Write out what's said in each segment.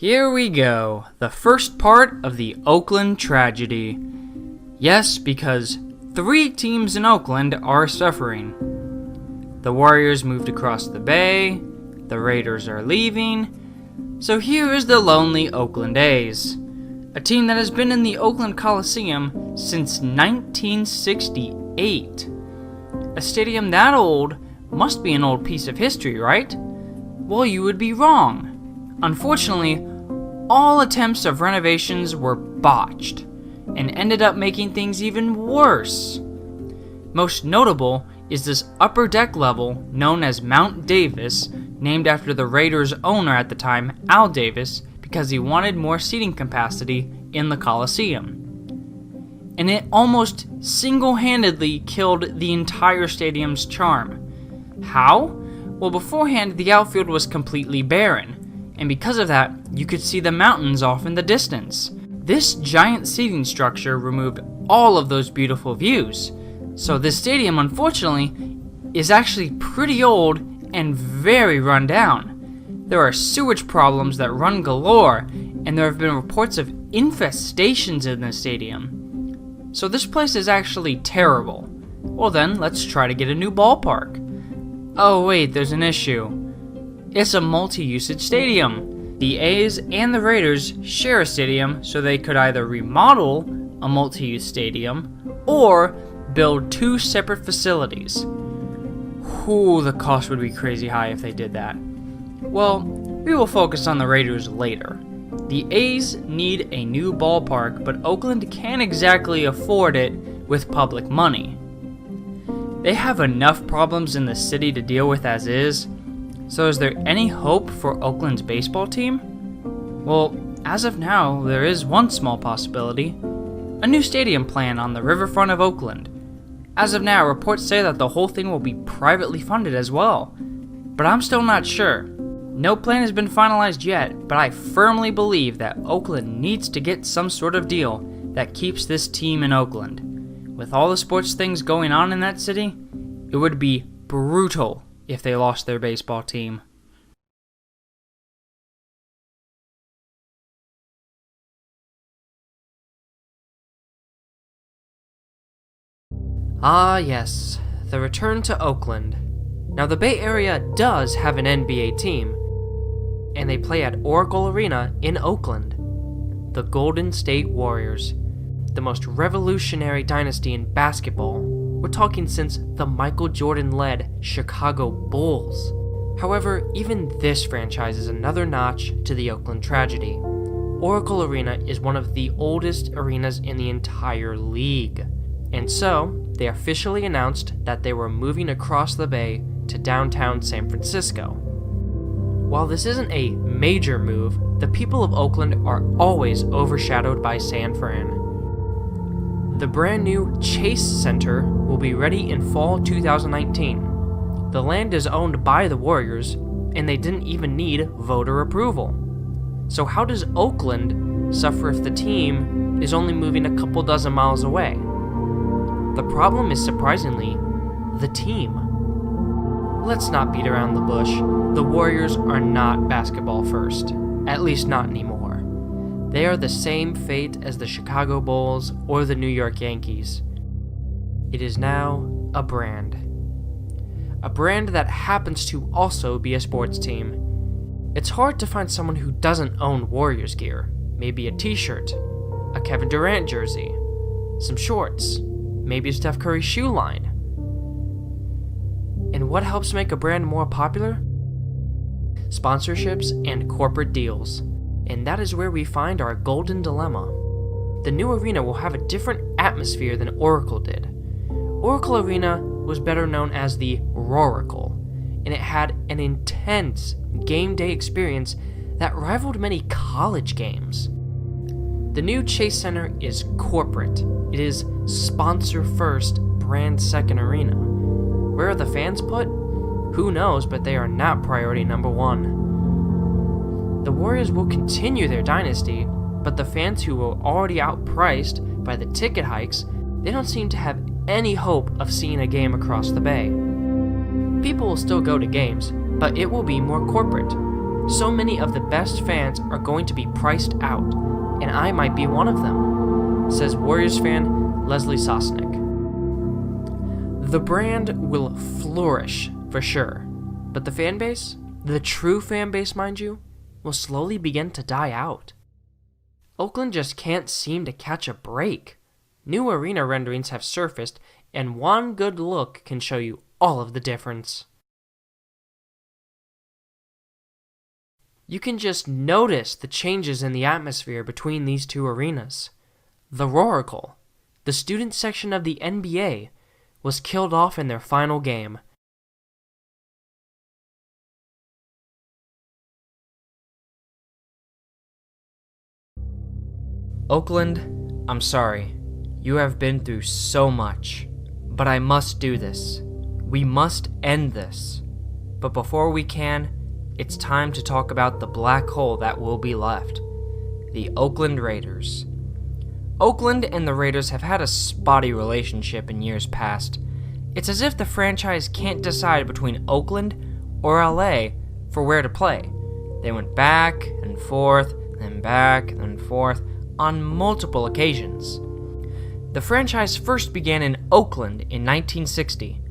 Here we go, the first part of the Oakland tragedy. Yes, because 3 teams in Oakland are suffering. The Warriors moved across the bay, the Raiders are leaving, so here is the lonely Oakland A's, a team that has been in the Oakland Coliseum since 1968. A stadium that old must be an old piece of history, right? Well, you would be wrong. Unfortunately, all attempts of renovations were botched and ended up making things even worse. Most notable is this upper deck level known as Mount Davis, named after the Raiders' owner at the time, Al Davis, because he wanted more seating capacity in the Coliseum. And it almost single-handedly killed the entire stadium's charm. How? Well, beforehand, the outfield was completely barren, and because of that, you could see the mountains off in the distance. This giant seating structure removed all of those beautiful views, so this stadium, unfortunately, is actually pretty old and very run down. There are sewage problems that run galore, and there have been reports of infestations in the stadium. So this place is actually terrible. Well then, let's try to get a new ballpark. Oh wait, there's an issue. It's a multi-usage stadium. The A's and the Raiders share a stadium, so they could either remodel a multi-use stadium or build 2 separate facilities. Ooh, the cost would be crazy high if they did that. Well, we will focus on the Raiders later. The A's need a new ballpark, but Oakland can't exactly afford it with public money. They have enough problems in the city to deal with as is, so is there any hope for Oakland's baseball team? Well, as of now, there is one small possibility. A new stadium plan on the riverfront of Oakland. As of now, reports say that the whole thing will be privately funded as well, but I'm still not sure. No plan has been finalized yet, but I firmly believe that Oakland needs to get some sort of deal that keeps this team in Oakland. With all the sports things going on in that city, it would be brutal if they lost their baseball team. Ah yes, the return to Oakland. Now the Bay Area does have an NBA team, and they play at Oracle Arena in Oakland. The Golden State Warriors, the most revolutionary dynasty in basketball. We're talking since the Michael Jordan-led Chicago Bulls. However, even this franchise is another notch to the Oakland tragedy. Oracle Arena is one of the oldest arenas in the entire league, and so they officially announced that they were moving across the bay to downtown San Francisco. While this isn't a major move, the people of Oakland are always overshadowed by San Fran. The brand new Chase Center will be ready in fall 2019. The land is owned by the Warriors, and they didn't even need voter approval. So how does Oakland suffer if the team is only moving a couple dozen miles away? The problem is surprisingly the team. Let's not beat around the bush. The Warriors are not basketball first, at least not anymore. They are the same fate as the Chicago Bulls or the New York Yankees. It is now a brand. A brand that happens to also be a sports team. It's hard to find someone who doesn't own Warriors gear. Maybe a t-shirt, a Kevin Durant jersey, some shorts, maybe a Steph Curry shoe line. And what helps make a brand more popular? Sponsorships and corporate deals. And that is where we find our golden dilemma. The new arena will have a different atmosphere than Oracle did. Oracle Arena was better known as the Roracle, and it had an intense game day experience that rivaled many college games. The new Chase Center is corporate. It is sponsor first, brand second arena. Where are the fans put? Who knows, but they are not priority number 1. The Warriors will continue their dynasty, but the fans who were already outpriced by the ticket hikes, they don't seem to have any hope of seeing a game across the bay. People will still go to games, but it will be more corporate. So many of the best fans are going to be priced out, and I might be one of them, says Warriors fan Leslie Sosnick. The brand will flourish for sure, but the fan base, the true fan base mind you, will slowly begin to die out. Oakland just can't seem to catch a break. New arena renderings have surfaced, and one good look can show you all of the difference. You can just notice the changes in the atmosphere between these two arenas. The Roracle, the student section of the NBA, was killed off in their final game. Oakland, I'm sorry. You have been through so much. But I must do this. We must end this. But before we can, it's time to talk about the black hole that will be left. The Oakland Raiders. Oakland and the Raiders have had a spotty relationship in years past. It's as if the franchise can't decide between Oakland or LA for where to play. They went back and forth, then back and forth on multiple occasions. The franchise first began in Oakland in 1960,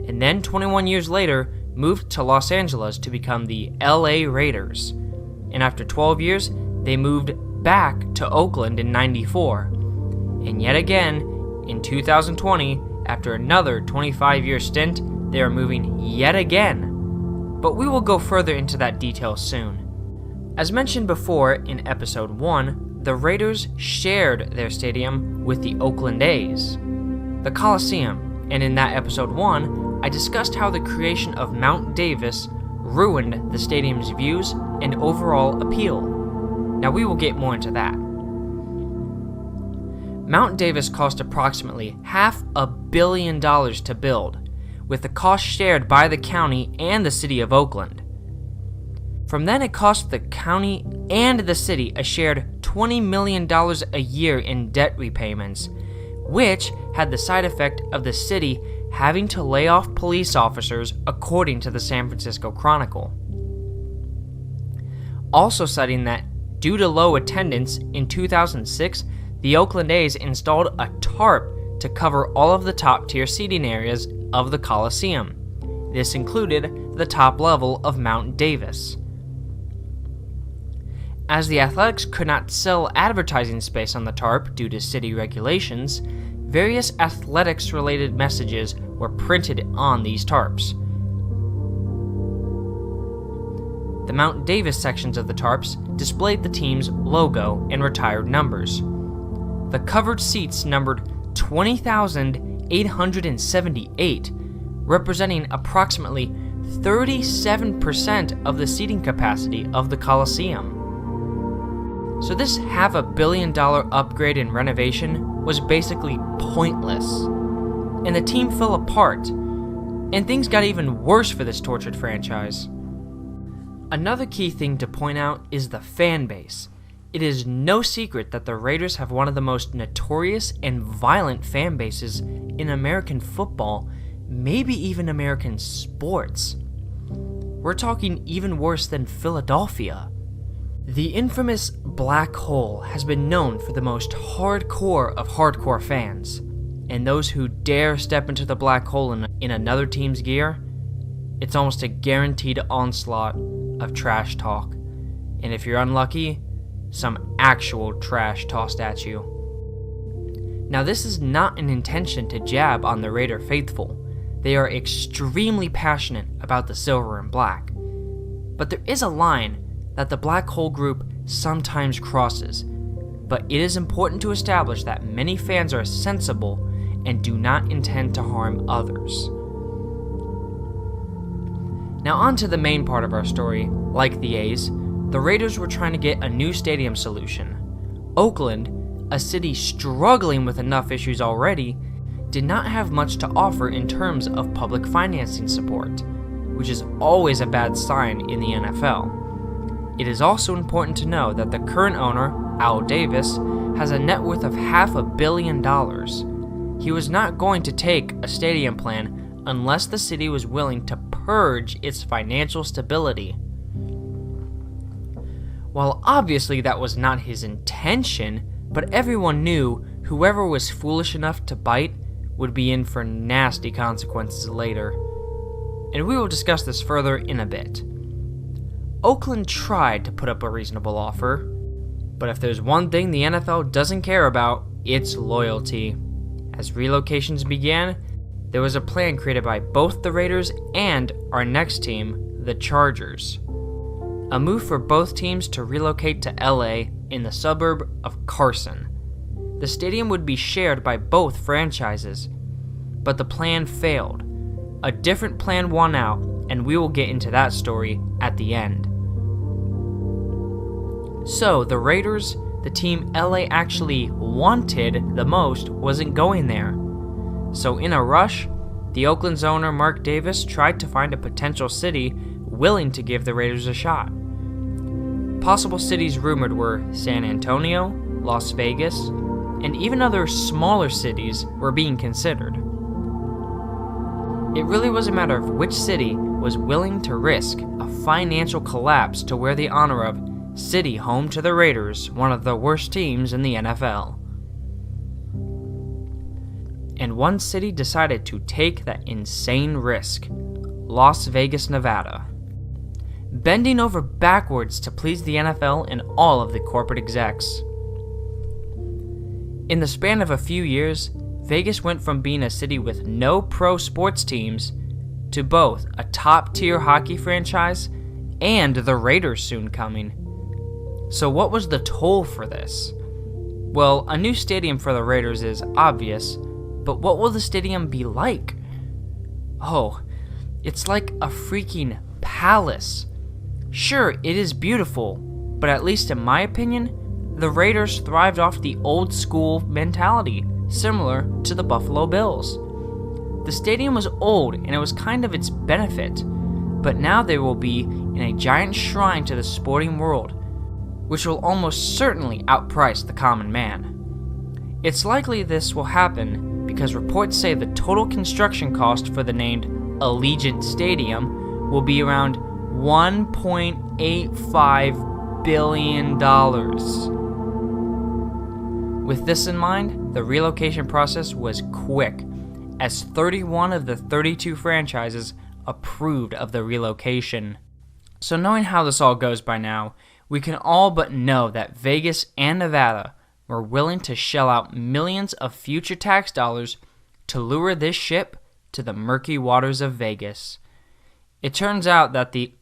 and then 21 years later moved to Los Angeles to become the LA Raiders. And after 12 years, they moved back to Oakland in 94. And yet again, in 2020, after another 25-year stint, they are moving yet again. But we will go further into that detail soon. As mentioned before in episode 1, the Raiders shared their stadium with the Oakland A's, the Coliseum, and in that episode 1, I discussed how the creation of Mount Davis ruined the stadium's views and overall appeal. Now we will get more into that. Mount Davis cost approximately $500 million to build, with the cost shared by the county and the city of Oakland. From then it cost the county and the city a shared $20 million a year in debt repayments, which had the side effect of the city having to lay off police officers, according to the San Francisco Chronicle. Also citing that due to low attendance in 2006, the Oakland A's installed a tarp to cover all of the top-tier seating areas of the Coliseum. This included the top level of Mount Davis. As the Athletics could not sell advertising space on the tarp due to city regulations, various athletics-related messages were printed on these tarps. The Mount Davis sections of the tarps displayed the team's logo and retired numbers. The covered seats numbered 20,878, representing approximately 37% of the seating capacity of the Coliseum. So this $500 million upgrade and renovation was basically pointless, and the team fell apart, and things got even worse for this tortured franchise. Another key thing to point out is the fan base. It is no secret that the Raiders have one of the most notorious and violent fan bases in American football, maybe even American sports. We're talking even worse than Philadelphia. The infamous Black Hole has been known for the most hardcore of hardcore fans, and those who dare step into the Black Hole in another team's gear, it's almost a guaranteed onslaught of trash talk, and if you're unlucky, some actual trash tossed at you. Now this is not an intention to jab on the Raider faithful. They are extremely passionate about the silver and black. But there is a line that the Black Hole group sometimes crosses, but it is important to establish that many fans are sensible and do not intend to harm others. Now on to the main part of our story. Like the A's, the Raiders were trying to get a new stadium solution. Oakland, a city struggling with enough issues already, did not have much to offer in terms of public financing support, which is always a bad sign in the NFL. It is also important to know that the current owner, Al Davis, has a net worth of $500 million. He was not going to take a stadium plan unless the city was willing to purge its financial stability. While obviously that was not his intention, but everyone knew whoever was foolish enough to bite would be in for nasty consequences later. And we will discuss this further in a bit. Oakland tried to put up a reasonable offer, but if there's one thing the NFL doesn't care about, it's loyalty. As relocations began, there was a plan created by both the Raiders and our next team, the Chargers. A move for both teams to relocate to LA in the suburb of Carson. The stadium would be shared by both franchises, but the plan failed. A different plan won out, and we will get into that story at the end. So, the Raiders, the team LA actually wanted the most, wasn't going there. So in a rush, the Oakland's owner Mark Davis tried to find a potential city willing to give the Raiders a shot. Possible cities rumored were San Antonio, Las Vegas, and even other smaller cities were being considered. It really was a matter of which city was willing to risk a financial collapse to wear the honor of city home to the Raiders, one of the worst teams in the NFL. And one city decided to take that insane risk: Las Vegas, Nevada. Bending over backwards to please the NFL and all of the corporate execs. In the span of a few years, Vegas went from being a city with no pro sports teams to both a top-tier hockey franchise and the Raiders soon coming. So what was the toll for this? Well, a new stadium for the Raiders is obvious, but what will the stadium be like? Oh, it's like a freaking palace. Sure, it is beautiful, but at least in my opinion, the Raiders thrived off the old school mentality, similar to the Buffalo Bills. The stadium was old and it was kind of its benefit, but now they will be in a giant shrine to the sporting world, which will almost certainly outprice the common man. It's likely this will happen because reports say the total construction cost for the named Allegiant Stadium will be around $1.85 billion. With this in mind, the relocation process was quick, as 31 of the 32 franchises approved of the relocation. So knowing how this all goes by now, we can all but know that Vegas and Nevada were willing to shell out millions of future tax dollars to lure this ship to the murky waters of Vegas. It turns out that the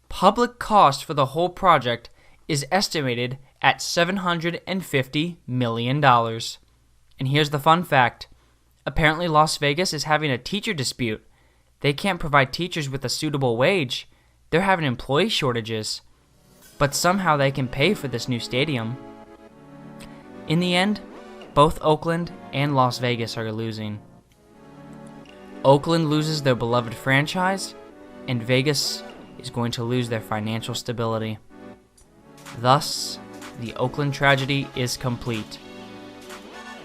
public cost for the whole project is estimated at $750 million. And here's the fun fact. Apparently Las Vegas is having a teacher dispute. They can't provide teachers with a suitable wage. They're having employee shortages. But somehow they can pay for this new stadium. In the end, both Oakland and Las Vegas are losing. Oakland loses their beloved franchise, and Vegas is going to lose their financial stability. Thus, the Oakland tragedy is complete.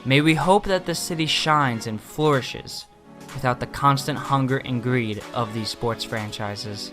May we hope that the city shines and flourishes without the constant hunger and greed of these sports franchises.